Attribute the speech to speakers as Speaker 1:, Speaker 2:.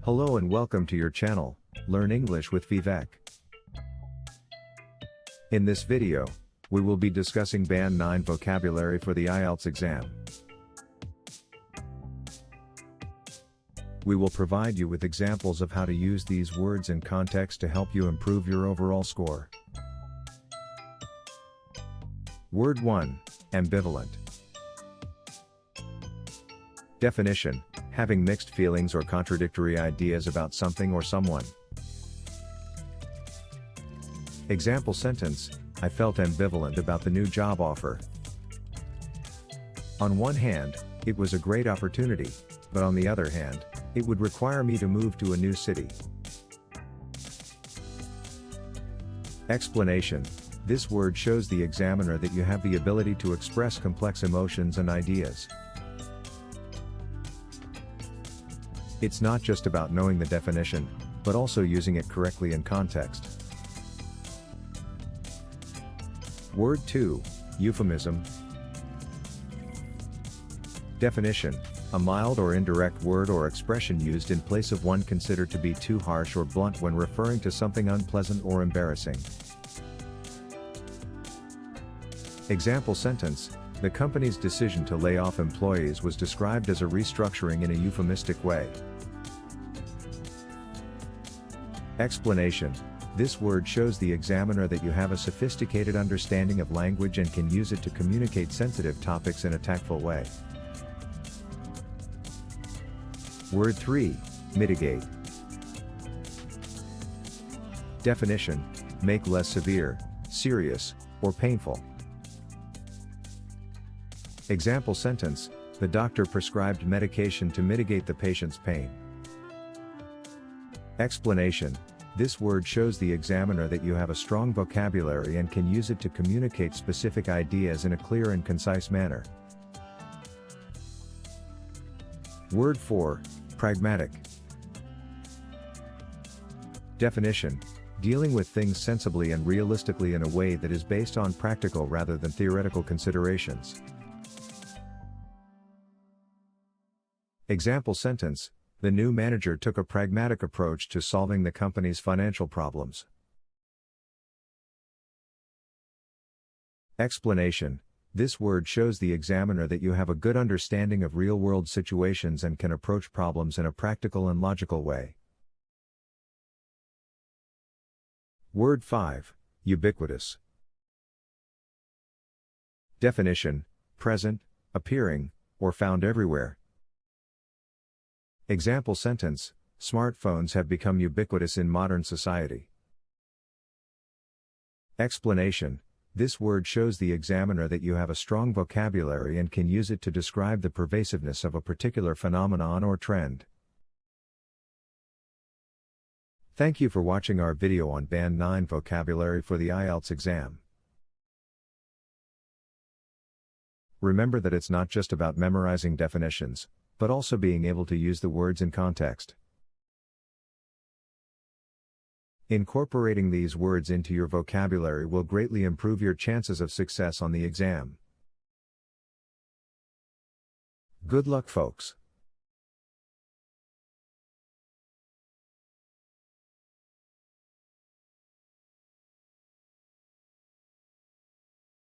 Speaker 1: Hello and welcome to your channel, Learn English with Vivek. In this video, we will be discussing Band 9 vocabulary for the IELTS exam. We will provide you with examples of how to use these words in context to help you improve your overall score. Word 1, ambivalent. Definition: having mixed feelings or contradictory ideas about something or someone. Example sentence: I felt ambivalent about the new job offer. On one hand, it was a great opportunity, but on the other hand, it would require me to move to a new city. Explanation: this word shows the examiner that you have the ability to express complex emotions and ideas. It's not just about knowing the definition, but also using it correctly in context. Word 2, euphemism. Definition: a mild or indirect word or expression used in place of one considered to be too harsh or blunt when referring to something unpleasant or embarrassing. Example sentence: the company's decision to lay off employees was described as a restructuring in a euphemistic way. Explanation: this word shows the examiner that you have a sophisticated understanding of language and can use it to communicate sensitive topics in a tactful way. Word 3, mitigate. Definition: make less severe, serious, or painful. Example sentence: the doctor prescribed medication to mitigate the patient's pain. Explanation: this word shows the examiner that you have a strong vocabulary and can use it to communicate specific ideas in a clear and concise manner. Word 4, pragmatic. Definition: dealing with things sensibly and realistically in a way that is based on practical rather than theoretical considerations. Example sentence: the new manager took a pragmatic approach to solving the company's financial problems. Explanation: this word shows the examiner that you have a good understanding of real-world situations and can approach problems in a practical and logical way. Word 5, ubiquitous. Definition: present, appearing, or found everywhere. Example sentence: smartphones have become ubiquitous in modern society. Explanation: this word shows the examiner that you have a strong vocabulary and can use it to describe the pervasiveness of a particular phenomenon or trend. Thank you for watching our video on Band 9 vocabulary for the IELTS exam. Remember that it's not just about memorizing definitions, but also being able to use the words in context. Incorporating these words into your vocabulary will greatly improve your chances of success on the exam. Good luck, folks.